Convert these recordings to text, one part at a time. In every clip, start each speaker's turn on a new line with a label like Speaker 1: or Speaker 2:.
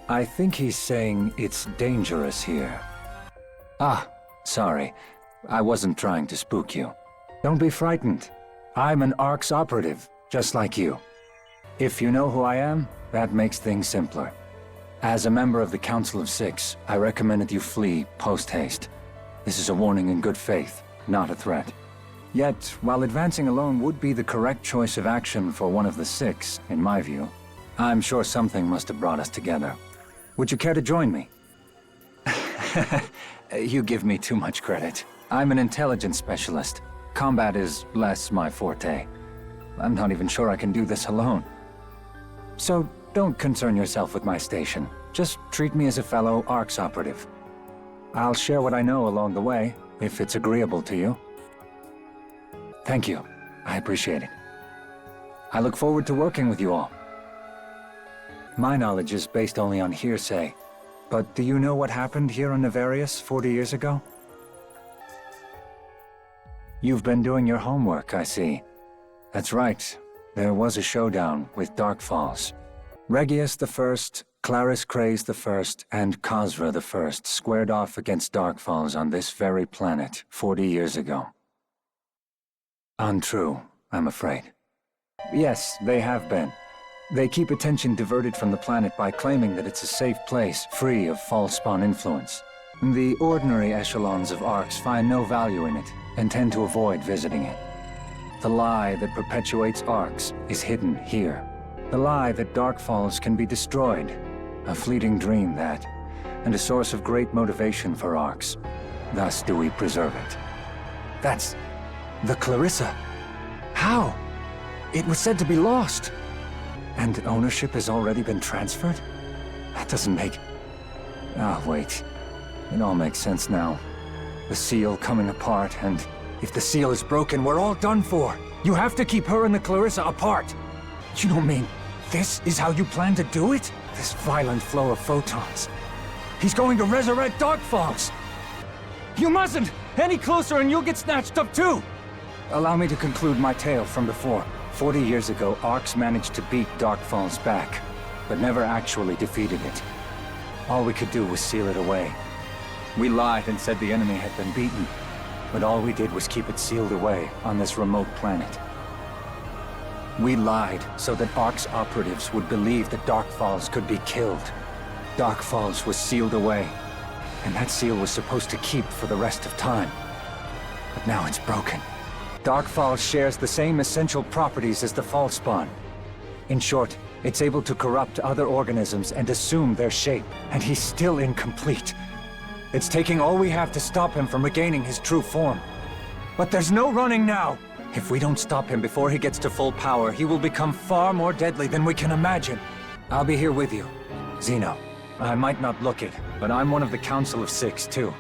Speaker 1: I think he's saying it's dangerous here. Ah, sorry. I wasn't trying to spook you. Don't be frightened. I'm an ARC's operative, just like you. If you know who I am, that makes things simpler. As a member of the Council of Six, I recommend that you flee post-haste. This is a warning in good faith, not a threat. Yet, while advancing alone would be the correct choice of action for one of the Six, in my view, I'm sure something must have brought us together. Would you care to join me? You give me too much credit. I'm an intelligence specialist. Combat is less my forte. I'm not even sure I can do this alone. So don't concern yourself with my station. Just treat me as a fellow ARC's operative. I'll share what I know along the way, if it's agreeable to you. Thank you. I appreciate it. I look forward to working with you all. My knowledge is based only on hearsay, but do you know what happened here on Nefarious 40 years ago? You've been doing your homework, I see. That's right. There was a showdown with Darkfalls. Regius I, Claris Craze I, and Casra I squared off against Darkfalls on this very planet 40 years ago. Untrue, I'm afraid. Yes, they have been. They keep attention diverted from the planet by claiming that it's a safe place, free of false spawn influence. The ordinary echelons of ARCs find no value in it, and tend to avoid visiting it. The lie that perpetuates ARCs is hidden here. The lie that Darkfalls can be destroyed. A fleeting dream that, and a source of great motivation for ARCs. Thus do we preserve it. That's... the Clarissa. How? It was said to be lost. And ownership has already been transferred? That doesn't make... Ah, wait. It all makes sense now. The seal coming apart, and if the seal is broken, we're all done for. You have to keep her and the Clarissa apart. You don't mean this is how you plan to do it? This violent flow of photons. He's going to resurrect Darkfalls. You mustn't! Any closer and you'll get snatched up too! Allow me to conclude my tale from before. 40 years ago, ARCs managed to beat Darkfalls back, but never actually defeated it. All we could do was seal it away. We lied and said the enemy had been beaten, but all we did was keep it sealed away on this remote planet. We lied so that ARC's operatives would believe that Darkfalls could be killed. Darkfalls was sealed away, and that seal was supposed to keep for the rest of time. But now it's broken. Darkfalls shares the same essential properties as the Falspawn. In short, it's able to corrupt other organisms and assume their shape, and he's still incomplete. It's taking all we have to stop him from regaining his true form. But there's no running now! If we don't stop him before he gets to full power, he will become far more deadly than we can imagine. I'll be here with you, Zeno. I might not look it, but I'm one of the Council of Six, too.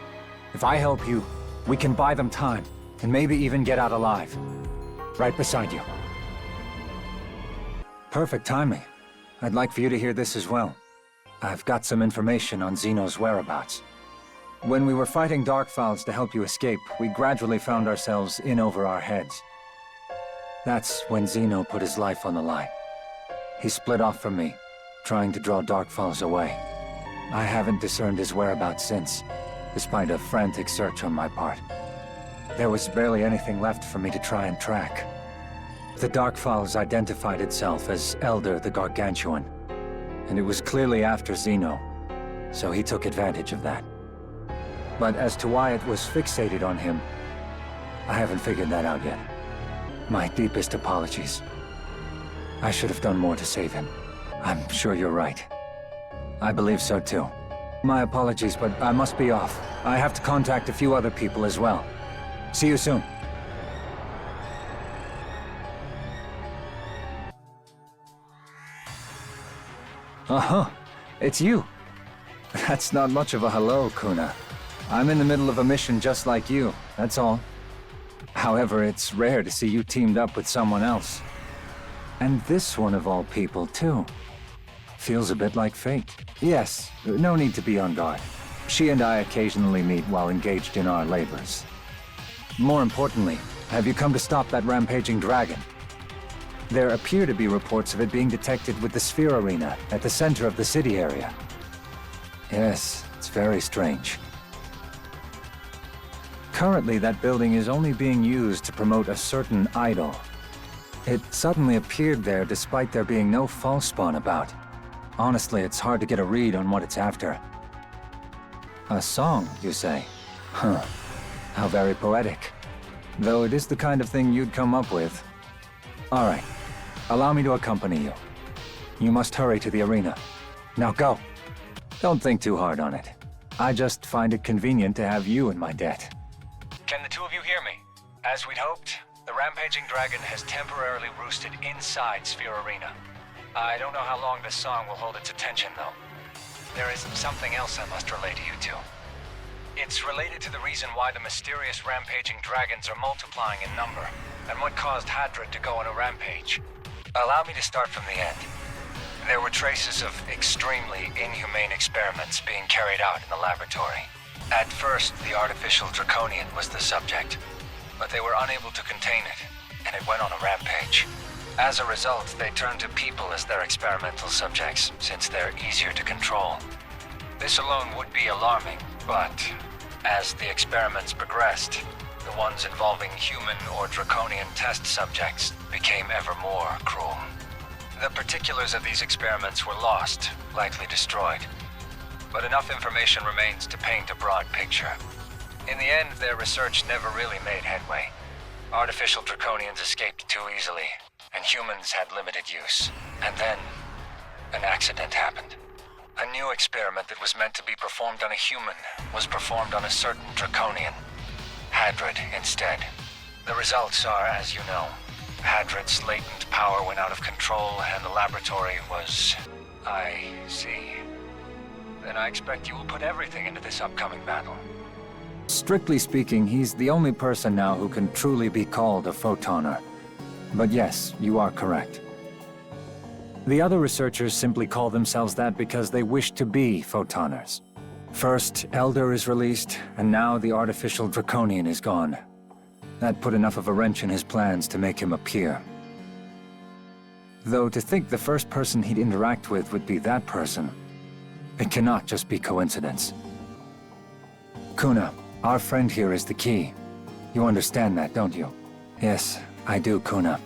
Speaker 1: If I help you, we can buy them time, and maybe even get out alive. Right beside you. Perfect timing. I'd like for you to hear this as well. I've got some information on Zeno's whereabouts. When we were fighting Darkfalls to help you escape, we gradually found ourselves in over our heads. That's when Zeno put his life on the line. He split off from me, trying to draw Darkfalls away. I haven't discerned his whereabouts since, despite a frantic search on my part. There was barely anything left for me to try and track. The Darkfalls identified itself as Elder the Gargantuan, and it was clearly after Zeno, so he took advantage of that. But as to why it was fixated on him, I haven't figured that out yet. My deepest apologies. I should have done more to save him. I'm sure you're right. I believe so too. My apologies, but I must be off. I have to contact a few other people as well. See you soon. Uh-huh. It's you. That's not much of a hello, Kuna. I'm in the middle of a mission just like you, that's all. However, it's rare to see you teamed up with someone else. And this one of all people, too. Feels a bit like fate. Yes, no need to be on guard. She and I occasionally meet while engaged in our labors. More importantly, have you come to stop that rampaging dragon? There appear to be reports of it being detected with the Sphere Arena at the center of the city area. Yes, it's very strange. Currently, that building is only being used to promote a certain idol. It suddenly appeared there despite there being no false spawn about. Honestly, it's hard to get a read on what it's after. A song, you say? Huh. How very poetic. Though it is the kind of thing you'd come up with. All right. Allow me to accompany you. You must hurry to the arena. Now go. Don't think too hard on it. I just find it convenient to have you in my debt. Can the two of you hear me? As we'd hoped, the rampaging dragon has temporarily roosted inside Sphere Arena. I don't know how long this song will hold its attention, though. There is something else I must relay to you two. It's related to the reason why the mysterious rampaging dragons are multiplying in number, and what caused Hadrid to go on a rampage. Allow me to start from the end. There were traces of extremely inhumane experiments being carried out in the laboratory. At first, the artificial draconian was the subject, but they were unable to contain it, and it went on a rampage. As a result, they turned to people as their experimental subjects, since they're easier to control. This alone would be alarming, but as the experiments progressed, the ones involving human or draconian test subjects became ever more cruel. The particulars of these experiments were lost, likely destroyed. But enough information remains to paint a broad picture. In the end, their research never really made headway. Artificial draconians escaped too easily, and humans had limited use. And then, an accident happened. A new experiment that was meant to be performed on a human was performed on a certain draconian. Hadrid instead. The results are, as you know. Hadrid's latent power went out of control, and the laboratory was... I see. Then I expect you will put everything into this upcoming battle. Strictly speaking, he's the only person now who can truly be called a photoner. But yes, you are correct. The other researchers simply call themselves that because they wish to be photoners. First, Elder is released, and now the artificial draconian is gone. That put enough of a wrench in his plans to make him appear. Though to think the first person he'd interact with would be that person, it cannot just be coincidence. Kuna, our friend here is the key. You understand that, don't you? Yes, I do, Kuna.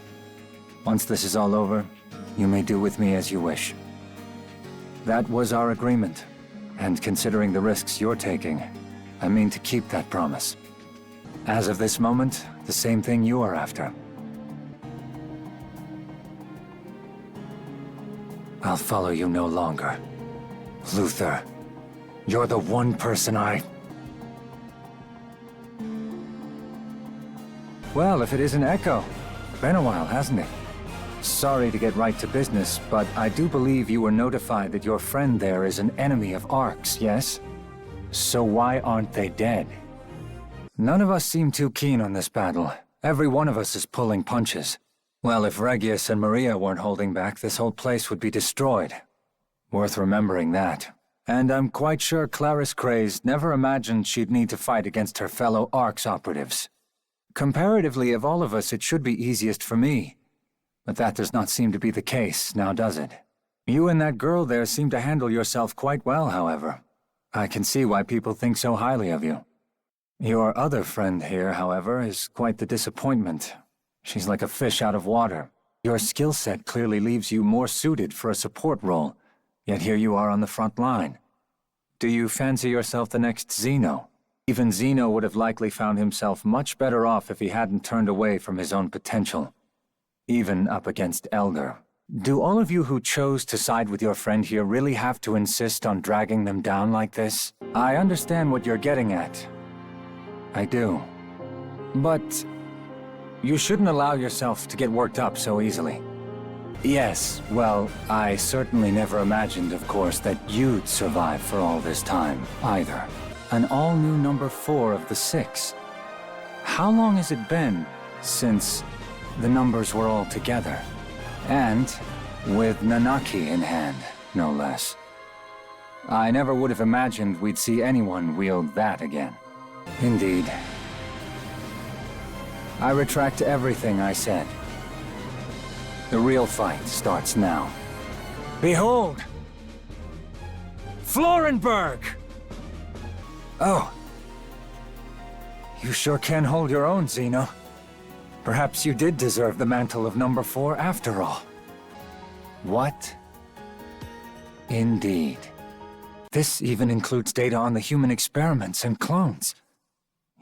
Speaker 1: Once this is all over, you may do with me as you wish. That was our agreement, and considering the risks you're taking, I mean to keep that promise. As of this moment, the same thing you are after. I'll follow you no longer. Luther, you're the one person I... Well, if it isn't Echo. Been a while, hasn't it? Sorry to get right to business, but I do believe you were notified that your friend there is an enemy of Ark's, yes? So why aren't they dead? None of us seem too keen on this battle. Every one of us is pulling punches. Well, if Regius and Maria weren't holding back, this whole place would be destroyed. Worth remembering that. And I'm quite sure Clarice Craze never imagined she'd need to fight against her fellow Ark's operatives. Comparatively, of all of us, it should be easiest for me. But that does not seem to be the case, now does it? You and that girl there seem to handle yourself quite well, however. I can see why people think so highly of you. Your other friend here, however, is quite the disappointment. She's like a fish out of water. Your skill set clearly leaves you more suited for a support role, yet here you are on the front line. Do you fancy yourself the next Zeno? Even Zeno would have likely found himself much better off if he hadn't turned away from his own potential. Even up against Elder. Do all of you who chose to side with your friend here really have to insist on dragging them down like this? I understand what you're getting at. I do. But you shouldn't allow yourself to get worked up so easily. Yes, well, I certainly never imagined, of course, that you'd survive for all this time, either. An all-new number 4 of the 6. How long has it been since the numbers were all together? And with Nanaki in hand, no less. I never would have imagined we'd see anyone wield that again. Indeed. I retract everything I said. The real fight starts now. Behold! Florenberg! Oh. You sure can hold your own, Zeno. Perhaps you did deserve the mantle of number 4 after all. What? Indeed. This even includes data on the human experiments and clones.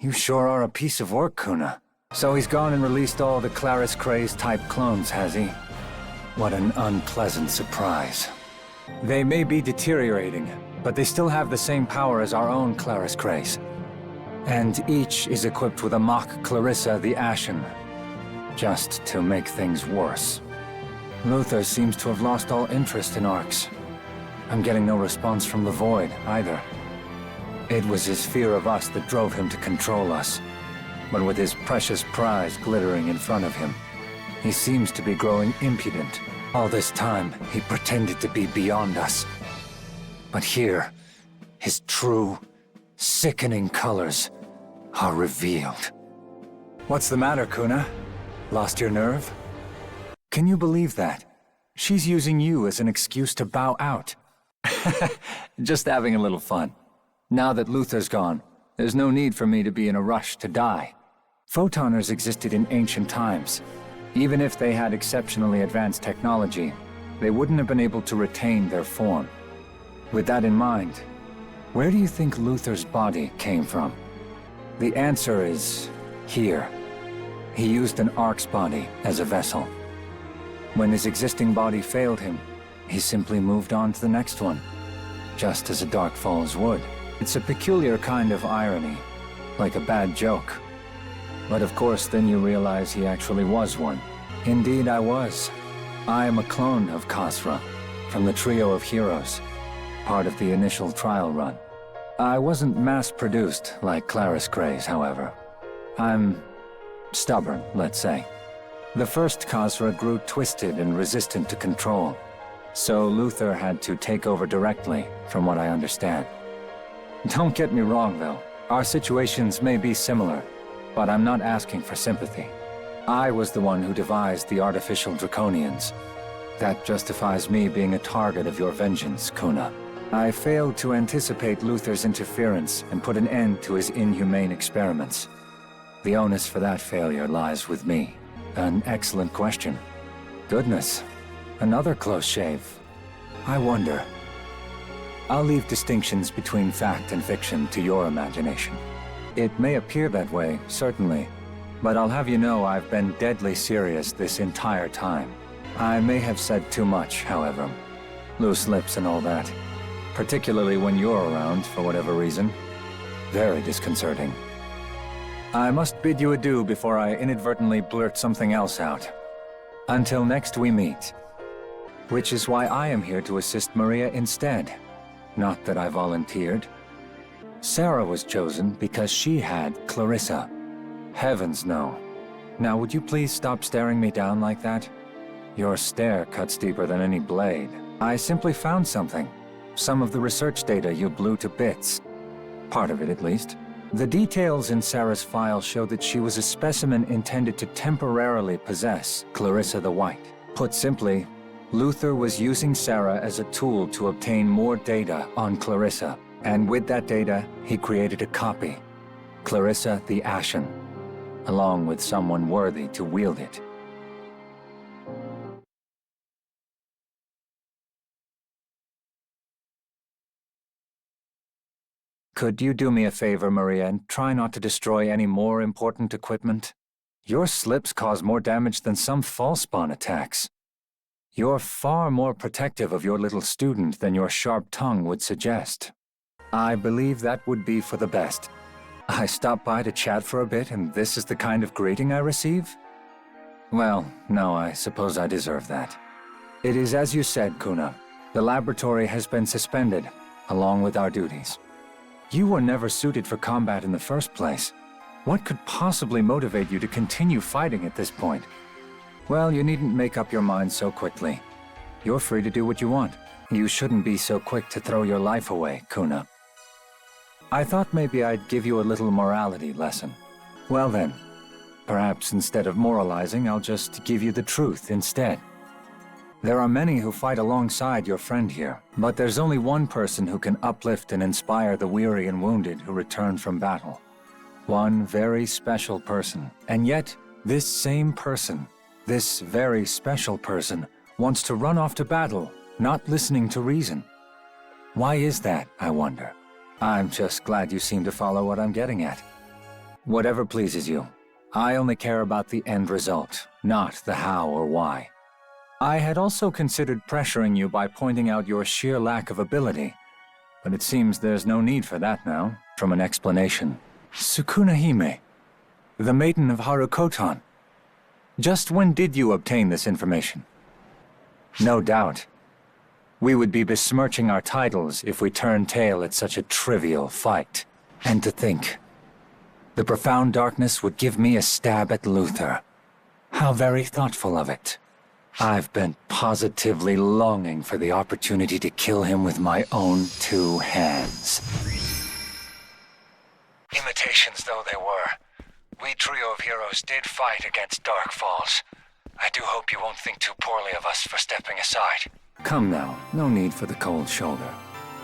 Speaker 1: You sure are a piece of work, Kuna. So he's gone and released all the Claris Craze type clones, has he? What an unpleasant surprise. They may be deteriorating, but they still have the same power as our own Claris Craze. And each is equipped with a mock Clarissa the Ashen. Just to make things worse. Luther seems to have lost all interest in ARCs. I'm getting no response from the Void, either. It was his fear of us that drove him to control us. But with his precious prize glittering in front of him, he seems to be growing impudent. All this time, he pretended to be beyond us. But here, his true, sickening colors are revealed. What's the matter, Kuna? Lost your nerve? Can you believe that? She's using you as an excuse to bow out. Just having a little fun. Now that Luther's gone, there's no need for me to be in a rush to die. Photoners existed in ancient times. Even if they had exceptionally advanced technology, they wouldn't have been able to retain their form. With that in mind, where do you think Luther's body came from? The answer is here. He used an Ark's body as a vessel. When his existing body failed him, he simply moved on to the next one, just as a Dark Falls would. It's a peculiar kind of irony, like a bad joke. But of course, then you realize he actually was one. Indeed, I was. I am a clone of Casra, from the trio of heroes, part of the initial trial run. I wasn't mass-produced like Claris Craze, however. I'm stubborn, let's say. The first Casra grew twisted and resistant to control, so Luther had to take over directly, from what I understand. Don't get me wrong, though. Our situations may be similar, but I'm not asking for sympathy. I was the one who devised the artificial draconians. That justifies me being a target of your vengeance, Kuna. I failed to anticipate Luther's interference and put an end to his inhumane experiments. The onus for that failure lies with me. An excellent question. Goodness, another close shave. I wonder. I'll leave distinctions between fact and fiction to your imagination. It may appear that way, certainly, but I'll have you know I've been deadly serious this entire time. I may have said too much, however. Loose lips and all that. Particularly when you're around, for whatever reason. Very disconcerting. I must bid you adieu before I inadvertently blurt something else out. Until next we meet. Which is why I am here to assist Maria instead. Not that I volunteered. Sarah was chosen because she had Clarissa. Heavens no. Now would you please stop staring me down like that? Your stare cuts deeper than any blade. I simply found something. Some of the research data you blew to bits. Part of it, at least. The details in Sarah's file show that she was a specimen intended to temporarily possess Clarissa the White. Put simply, Luther was using Sarah as a tool to obtain more data on Clarissa. And with that data, he created a copy. Clarissa the Ashen, along with someone worthy to wield it. Could you do me a favor, Maria, and try not to destroy any more important equipment? Your slips cause more damage than some false spawn attacks. You're far more protective of your little student than your sharp tongue would suggest. I believe that would be for the best. I stopped by to chat for a bit, and this is the kind of greeting I receive? Well, no, I suppose I deserve that. It is as you said, Kuna. The laboratory has been suspended, along with our duties. You were never suited for combat in the first place. What could possibly motivate you to continue fighting at this point? Well, you needn't make up your mind so quickly. You're free to do what you want. You shouldn't be so quick to throw your life away, Kuna. I thought maybe I'd give you a little morality lesson. Well then, perhaps instead of moralizing, I'll just give you the truth instead. There are many who fight alongside your friend here, but there's only one person who can uplift and inspire the weary and wounded who return from battle. One very special person. And yet, this same person, this very special person, wants to run off to battle, not listening to reason. Why is that, I wonder? I'm just glad you seem to follow what I'm getting at. Whatever pleases you. I only care about the end result, not the how or why. I had also considered pressuring you by pointing out your sheer lack of ability, but it seems there's no need for that now, from an explanation. Sukuna Hime, the maiden of Harukotan. Just when did you obtain this information? No doubt. We would be besmirching our titles if we turned tail at such a trivial fight. And to think, the profound darkness would give me a stab at Luther. How very thoughtful of it. I've been positively longing for the opportunity to kill him with my own 2 hands. Imitations though they were, we trio of heroes did fight against Dark Falls. I do hope you won't think too poorly of us for stepping aside. Come now, no need for the cold shoulder.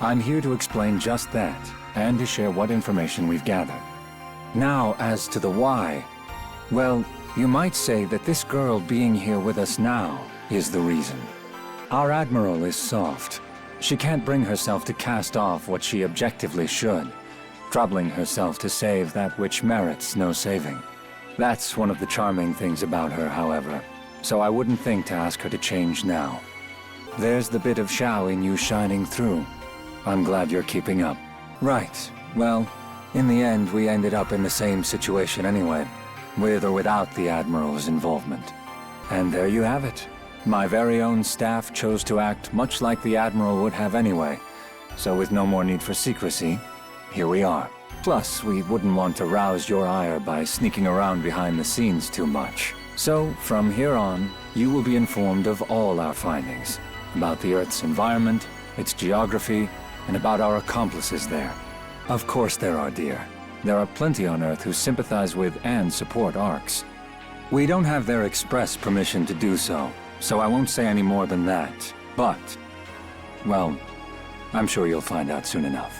Speaker 1: I'm here to explain just that, and to share what information we've gathered. Now, as to the why, well, you might say that this girl being here with us now is the reason. Our Admiral is soft. She can't bring herself to cast off what she objectively should, troubling herself to save that which merits no saving. That's one of the charming things about her, however, so I wouldn't think to ask her to change now. There's the bit of Shao in you shining through. I'm glad you're keeping up. Right, well, in the end we ended up in the same situation anyway, with or without the Admiral's involvement. And there you have it. My very own staff chose to act much like the Admiral would have anyway, so with no more need for secrecy, here we are. Plus, we wouldn't want to rouse your ire by sneaking around behind the scenes too much. So, from here on, you will be informed of all our findings, about the Earth's environment, its geography, and about our accomplices there. Of course there are, dear. There are plenty on Earth who sympathize with and support ARCs. We don't have their express permission to do so, so I won't say any more than that. But, well, I'm sure you'll find out soon enough.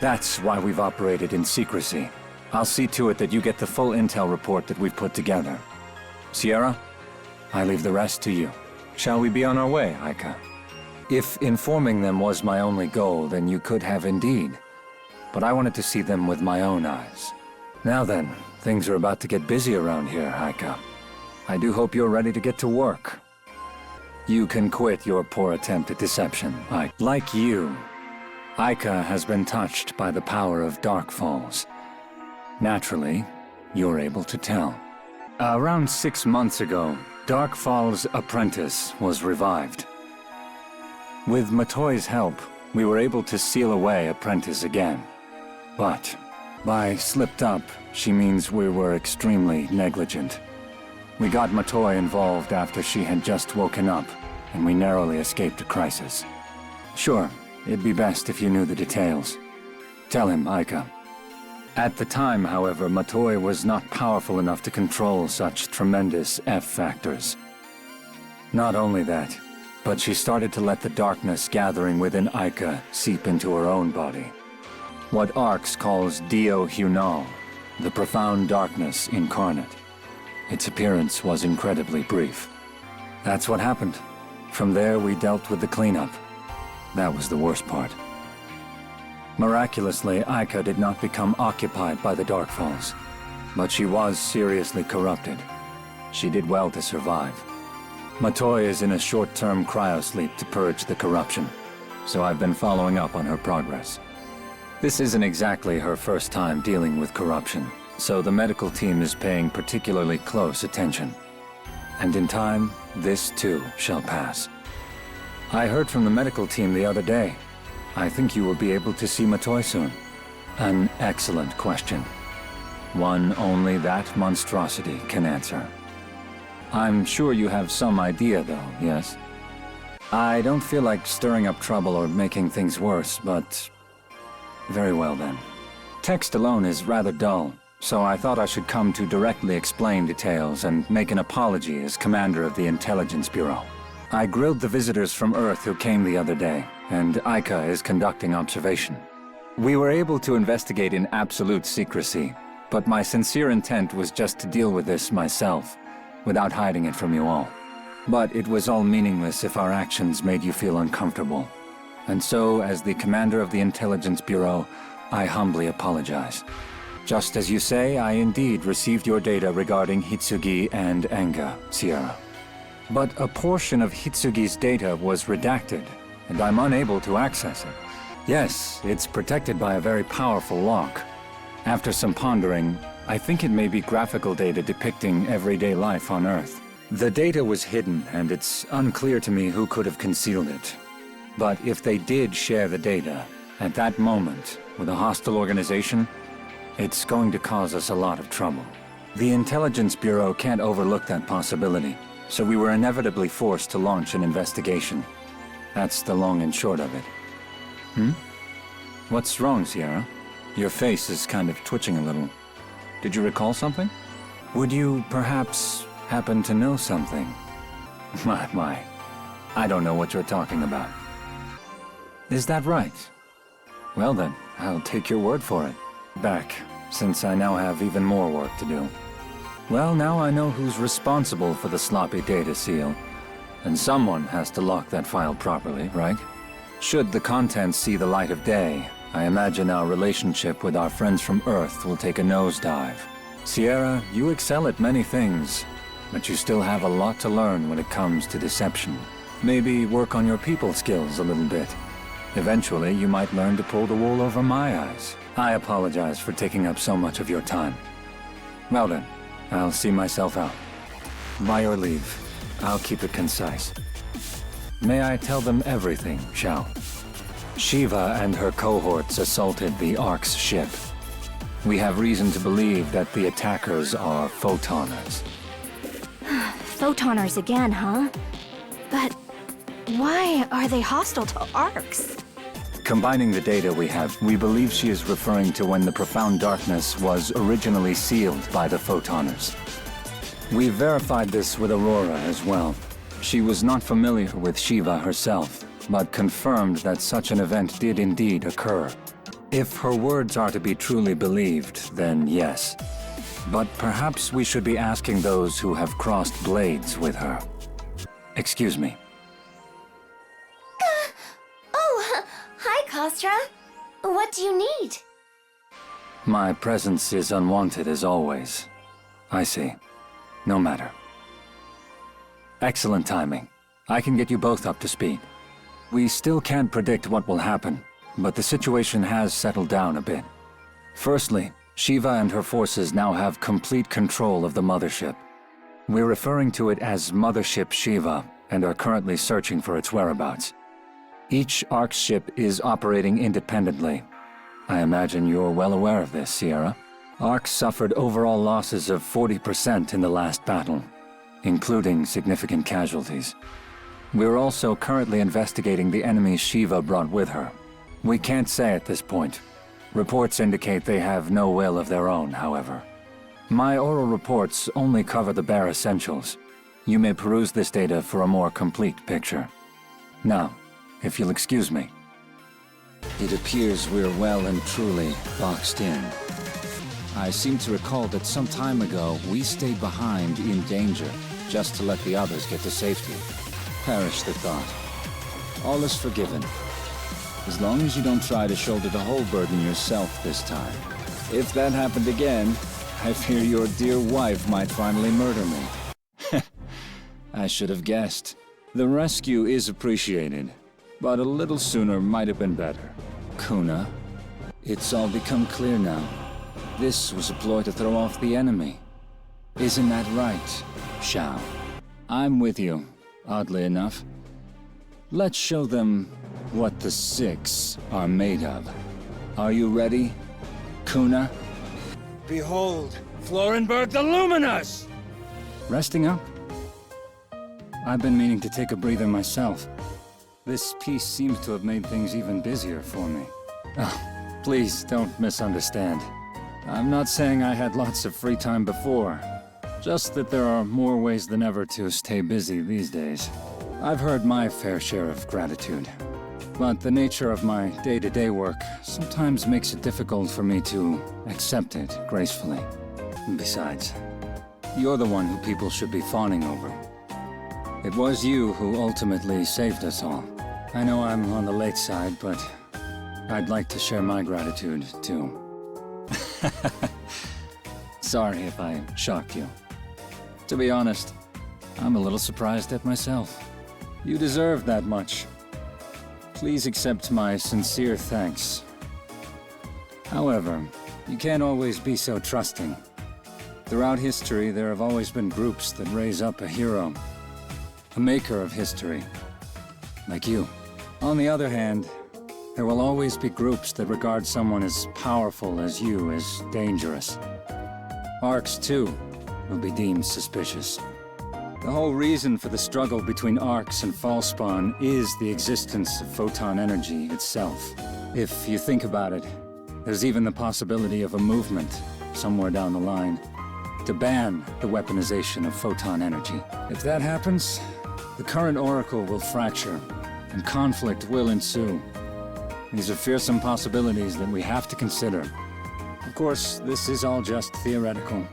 Speaker 1: That's why we've operated in secrecy. I'll see to it that you get the full intel report that we've put together. Sierra, I leave the rest to you. Shall we be on our way, Aika? If informing them was my only goal, then you could have indeed. But I wanted to see them with my own eyes. Now then, things are about to get busy around here, Aika. I do hope you're ready to get to work. You can quit your poor attempt at deception, Aika. Like you, Aika has been touched by the power of Dark Falls. Naturally, you're able to tell. Around 6 months ago, Dark Falls' apprentice was revived. With Matoi's help, we were able to seal away apprentice again. But by slipped up, she means we were extremely negligent. We got Matoi involved after she had just woken up, and we narrowly escaped a crisis. Sure, it'd be best if you knew the details. Tell him, Aika. At the time, however, Matoi was not powerful enough to control such tremendous F-factors. Not only that, but she started to let the darkness gathering within Aika seep into her own body. What Arx calls Dio Hunal, the profound darkness incarnate. Its appearance was incredibly brief. That's what happened. From there, we dealt with the cleanup. That was the worst part. Miraculously, Aika did not become occupied by the Dark Falls, but she was seriously corrupted. She did well to survive. Matoi is in a short-term cryosleep to purge the corruption, so I've been following up on her progress. This isn't exactly her first time dealing with corruption, so the medical team is paying particularly close attention. And in time, this too shall pass. I heard from the medical team the other day. I think you will be able to see Matoi soon. An excellent question. One only that monstrosity can answer. I'm sure you have some idea, though, yes? I don't feel like stirring up trouble or making things worse, but... very well then. Text alone is rather dull, so I thought I should come to directly explain details and make an apology as commander of the Intelligence Bureau. I grilled the visitors from Earth who came the other day, and Aika is conducting observation. We were able to investigate in absolute secrecy, but my sincere intent was just to deal with this myself, without hiding it from you all. But it was all meaningless if our actions made you feel uncomfortable. And so, as the commander of the Intelligence Bureau, I humbly apologize. Just as you say, I indeed received your data regarding Hitsugi and Enga, Sierra. But a portion of Hitsugi's data was redacted, and I'm unable to access it. Yes, it's protected by a very powerful lock. After some pondering, I think it may be graphical data depicting everyday life on Earth. The data was hidden, and it's unclear to me who could have concealed it. But if they did share the data, at that moment, with a hostile organization, it's going to cause us a lot of trouble. The Intelligence Bureau can't overlook that possibility, so we were inevitably forced to launch an investigation. That's the long and short of it. What's wrong, Sierra? Your face is kind of twitching a little. Did you recall something? Would you perhaps happen to know something? My. I don't know what you're talking about. Is that right? Well then, I'll take your word for it. Back, since I now have even more work to do. Well, now I know who's responsible for the sloppy data seal. And someone has to lock that file properly, right? Should the contents see the light of day, I imagine our relationship with our friends from Earth will take a nosedive. Sierra, you excel at many things, but you still have a lot to learn when it comes to deception. Maybe work on your people skills a little bit. Eventually, you might learn to pull the wool over my eyes. I apologize for taking up so much of your time. Well then, I'll see myself out. By your leave, I'll keep it concise. May I tell them everything, Shao? Shiva and her cohorts assaulted the Ark's ship. We have reason to believe that the attackers are photoners.
Speaker 2: Photoners again, huh? But why are they hostile to Arcs?
Speaker 1: Combining the data we have, we believe she is referring to when the Profound Darkness was originally sealed by the Photoners. We verified this with Aurora as well. She was not familiar with Shiva herself, but confirmed that such an event did indeed occur. If her words are to be truly believed, then yes. But perhaps we should be asking those who have crossed blades with her. Excuse me.
Speaker 2: Hi, Casra. What do you need?
Speaker 1: My presence is unwanted as always. I see. No matter. Excellent timing. I can get you both up to speed. We still can't predict what will happen, but the situation has settled down a bit. Firstly, Shiva and her forces now have complete control of the mothership. We're referring to it as Mothership Shiva, and are currently searching for its whereabouts. Each Ark ship is operating independently. I imagine you're well aware of this, Sierra. Ark suffered overall losses of 40% in the last battle, including significant casualties. We're also currently investigating the enemies Shiva brought with her. We can't say at this point. Reports indicate they have no will of their own, however. My oral reports only cover the bare essentials. You may peruse this data for a more complete picture. Now, if you'll excuse me. It appears we're well and truly boxed in. I seem to recall that some time ago, we stayed behind in danger, just to let the others get to safety. Perish the thought. All is forgiven. As long as you don't try to shoulder the whole burden yourself this time. If that happened again, I fear your dear wife might finally murder me. I should have guessed. The rescue is appreciated, but a little sooner might have been better. Kuna, it's all become clear now. This was a ploy to throw off the enemy. Isn't that right, Shao? I'm with you, oddly enough. Let's show them what the Six are made of. Are you ready, Kuna?
Speaker 3: Behold, Florenberg the Luminous!
Speaker 1: Resting up? I've been meaning to take a breather myself. This piece seems to have made things even busier for me. Oh, please don't misunderstand. I'm not saying I had lots of free time before. Just that there are more ways than ever to stay busy these days. I've heard my fair share of gratitude, but the nature of my day-to-day work sometimes makes it difficult for me to accept it gracefully. Besides, you're the one who people should be fawning over. It was you who ultimately saved us all. I know I'm on the late side, but I'd like to share my gratitude, too. Sorry if I shocked you. To be honest, I'm a little surprised at myself. You deserve that much. Please accept my sincere thanks. However, you can't always be so trusting. Throughout history, there have always been groups that raise up a hero, a maker of history, like you. On the other hand, there will always be groups that regard someone as powerful as you as dangerous. Arcs, too, will be deemed suspicious. The whole reason for the struggle between arcs and Falspawn is the existence of photon energy itself. If you think about it, there's even the possibility of a movement, somewhere down the line, to ban the weaponization of photon energy. If that happens, the current Oracle will fracture, and conflict will ensue. These are fearsome possibilities that we have to consider. Of course, this is all just theoretical.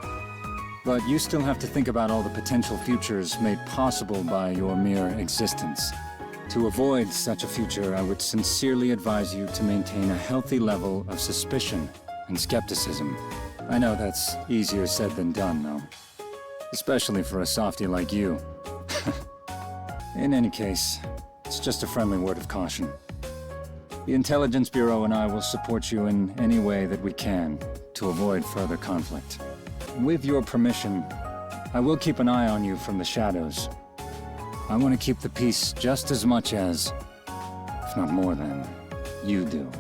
Speaker 1: But you still have to think about all the potential futures made possible by your mere existence. To avoid such a future, I would sincerely advise you to maintain a healthy level of suspicion and skepticism. I know that's easier said than done, though. Especially for a softie like you. In any case, it's just a friendly word of caution. The Intelligence Bureau and I will support you in any way that we can to avoid further conflict. With your permission, I will keep an eye on you from the shadows. I want to keep the peace just as much as, if not more than, you do.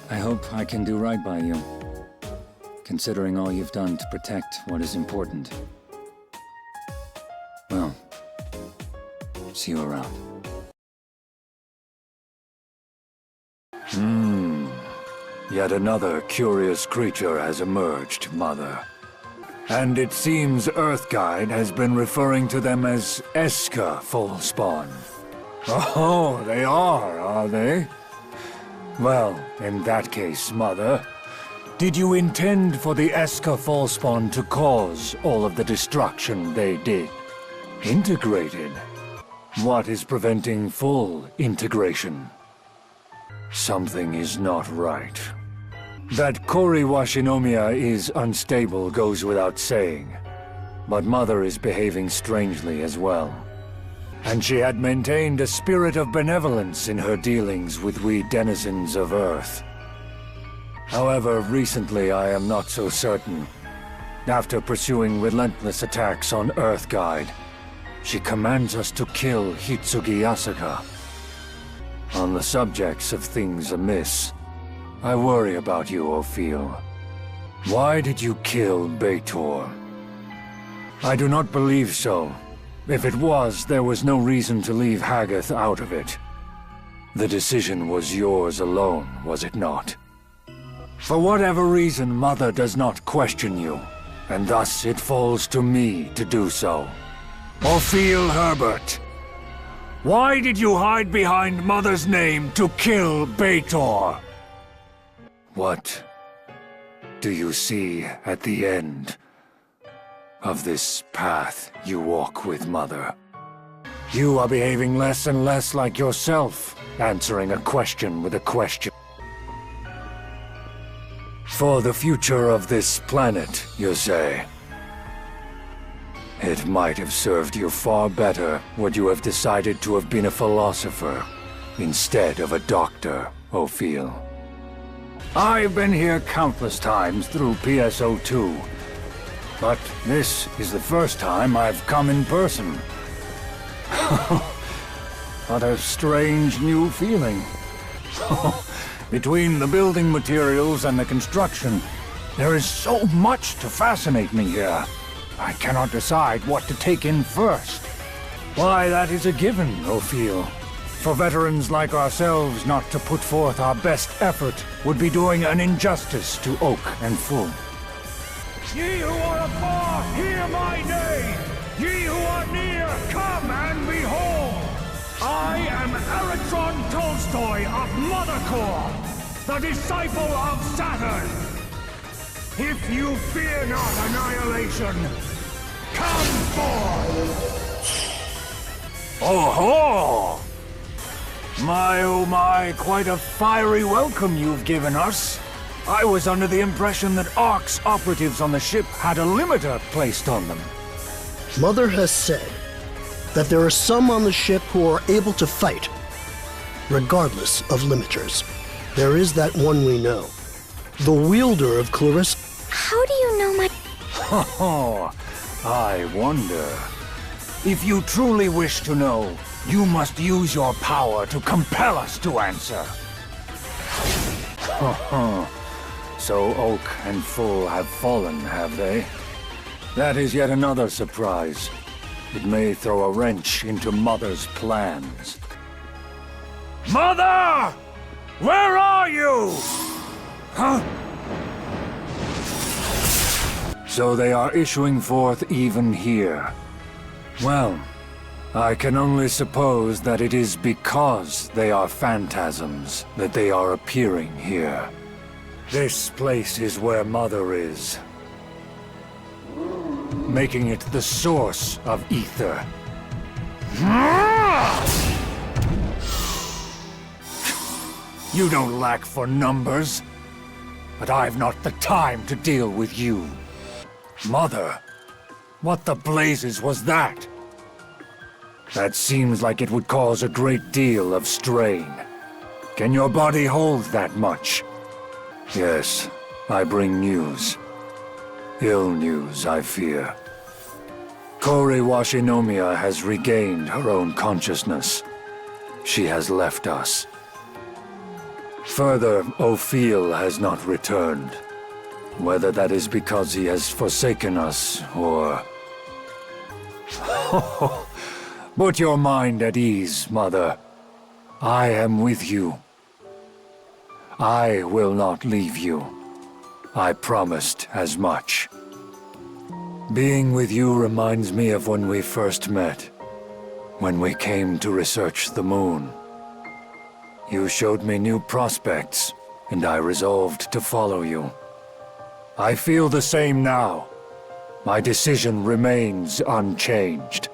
Speaker 1: I hope I can do right by you, considering all you've done to protect what is important. Well, see you around.
Speaker 4: Yet another curious creature has emerged, Mother. And it seems Earthguide has been referring to them as Eska Falspawn. Oh, they are they? Well, in that case, Mother, did you intend for the Eska Falspawn to cause all of the destruction they did? Integrated? What is preventing full integration? Something is not right. That Kori Washinomiya is unstable goes without saying, but Mother is behaving strangely as well. And she had maintained a spirit of benevolence in her dealings with we denizens of Earth. However, recently I am not so certain. After pursuing relentless attacks on Earthguide, she commands us to kill Hitsugi Asaka. On the subjects of things amiss, I worry about you, Ophiel. Why did you kill Beitor? I do not believe so. If it was, there was no reason to leave Haggath out of it. The decision was yours alone, was it not? For whatever reason, Mother does not question you, and thus it falls to me to do so. Ophiel Herbert, why did you hide behind Mother's name to kill Beitor? What do you see at the end of this path you walk with, Mother? You are behaving less and less like yourself, answering a question with a question. For the future of this planet, you say? It might have served you far better would you have decided to have been a philosopher instead of a doctor, Ophiel. I've been here countless times through PSO2, but this is the first time I've come in person. What a strange new feeling. Between the building materials and the construction, there is so much to fascinate me here. I cannot decide what to take in first. Why, that is a given, Ophiel. For veterans like ourselves not to put forth our best effort would be doing an injustice to Oak and Full. Ye who are afar, hear my name! Ye who are near, come and behold! I am Aratron Tolstoy of Mother Core, the disciple of Saturn. If you fear not annihilation, come forth! Oh-ho! My, oh my, quite a fiery welcome you've given us. I was under the impression that ARC's operatives on the ship had a limiter placed on them.
Speaker 5: Mother has said that there are some on the ship who are able to fight, regardless of limiters. There is that one we know, the wielder of Clarissa.
Speaker 2: How do you know my...
Speaker 4: Oh, I wonder. If you truly wish to know, you must use your power to compel us to answer. So Oak and Full have fallen, have they? That is yet another surprise. It may throw a wrench into Mother's plans. Mother! Where are you? Huh? So they are issuing forth even here. Well, I can only suppose that it is because they are phantasms that they are appearing here. This place is where Mother is, making it the source of ether. You don't lack for numbers, but I've not the time to deal with you. Mother, what the blazes was that? That seems like it would cause a great deal of strain. Can your body hold that much? Yes, I bring news. Ill news, I fear. Kori Washinomiya has regained her own consciousness. She has left us. Further, Ophiel has not returned. Whether that is because he has forsaken us, or... Put your mind at ease, Mother. I am with you. I will not leave you. I promised as much. Being with you reminds me of when we first met, when we came to research the moon. You showed me new prospects, and I resolved to follow you. I feel the same now. My decision remains unchanged.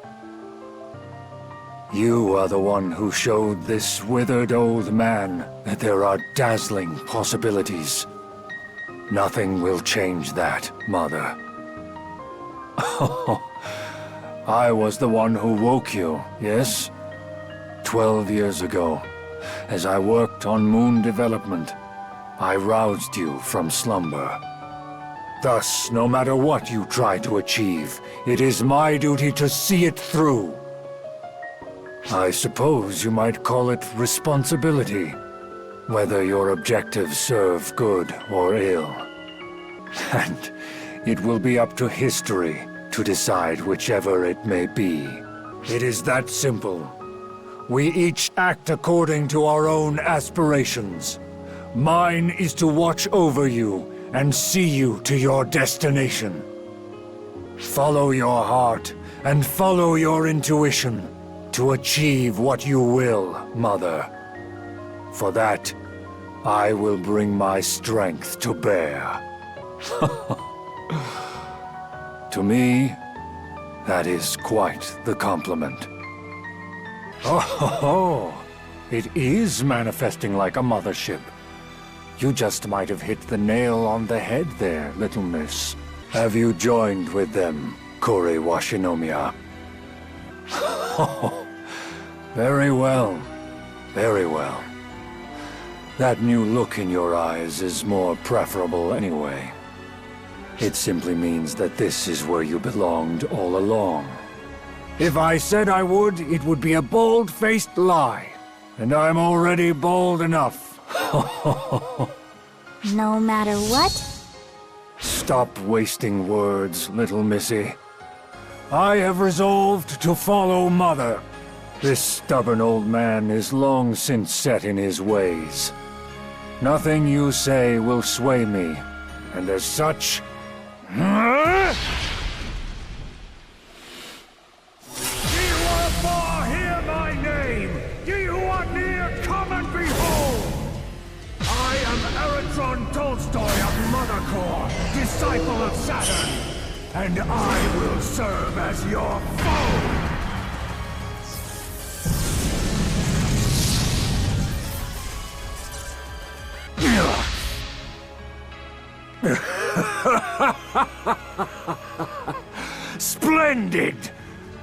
Speaker 4: You are the one who showed this withered old man that there are dazzling possibilities. Nothing will change that, Mother. I was the one who woke you, yes? 12 years ago, as I worked on moon development, I roused you from slumber. Thus, no matter what you try to achieve, it is my duty to see it through. I suppose you might call it responsibility, whether your objectives serve good or ill. And it will be up to history to decide whichever it may be. It is that simple. We each act according to our own aspirations. Mine is to watch over you and see you to your destination. Follow your heart and follow your intuition to achieve what you will, Mother. For that, I will bring my strength to bear. To me, that is quite the compliment. Oh, it is manifesting like a mothership. You just might have hit the nail on the head there, little miss. Have you joined with them, Kori Washinomiya? Very well. Very well. That new look in your eyes is more preferable anyway. It simply means that this is where you belonged all along. If I said I would, it would be a bold-faced lie. And I'm already bold enough.
Speaker 2: No matter what?
Speaker 4: Stop wasting words, little missy. I have resolved to follow Mother. This stubborn old man is long since set in his ways. Nothing you say will sway me, and as such... You are hear my name! disciple of Saturn, and I will serve as your foe! Splendid!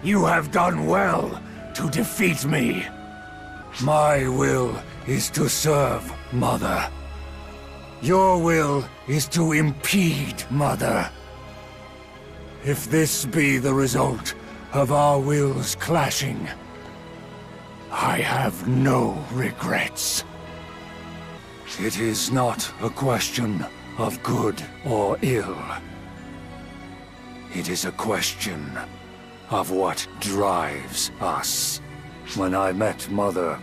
Speaker 4: You have done well to defeat me. My will is to serve, Mother. Your will is to impede, Mother. If this be the result of our wills clashing, I have no regrets. It is not a question of good or ill. It is a question of what drives us. When I met Mother,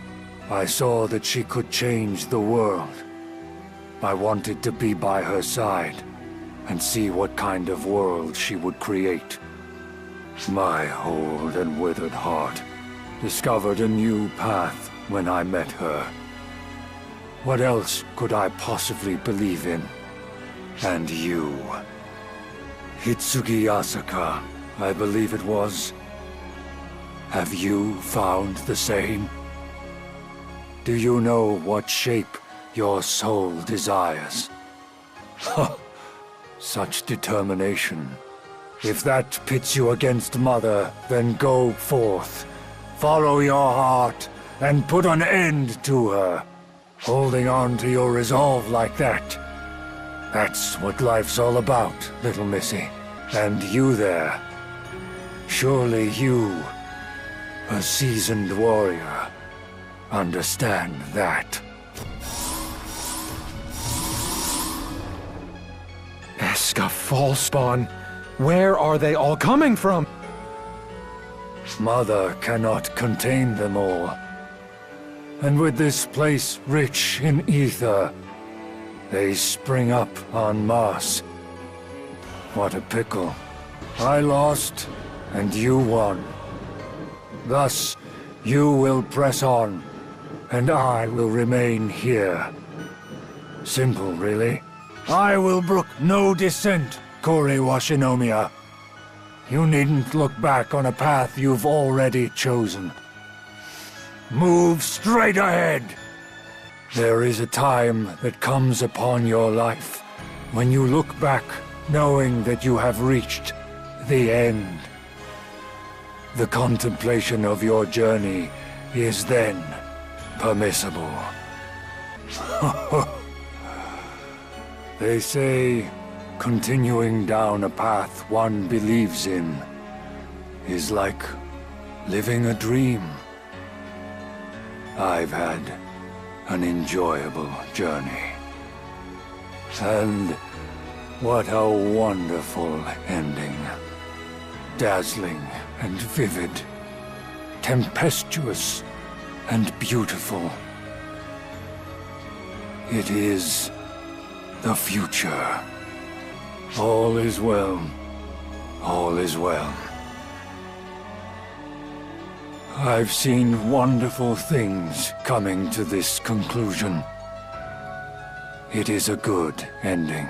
Speaker 4: I saw that she could change the world. I wanted to be by her side and see what kind of world she would create. My old and withered heart discovered a new path when I met her. What else could I possibly believe in? And you, Hitsugi Asaka, I believe it was. Have you found the same? Do you know what shape your soul desires? Such determination. If that pits you against Mother, then go forth. Follow your heart, and put an end to her. Holding on to your resolve like that. That's what life's all about, little missy. And you there. Surely you, a seasoned warrior, understand that.
Speaker 6: Eska Fallspawn, where are they all coming from?
Speaker 4: Mother cannot contain them all. And with this place rich in ether, they spring up en masse. What a pickle. I lost, and you won. Thus, you will press on, and I will remain here. Simple, really. I will brook no dissent, Kori Washinomiya. You needn't look back on a path you've already chosen. Move straight ahead! There is a time that comes upon your life when you look back knowing that you have reached the end. The contemplation of your journey is then permissible. They say continuing down a path one believes in is like living a dream. I've had an enjoyable journey. And what a wonderful ending. Dazzling and vivid, tempestuous and beautiful. It is the future. All is well. All is well. I've seen wonderful things coming to this conclusion. It is a good ending.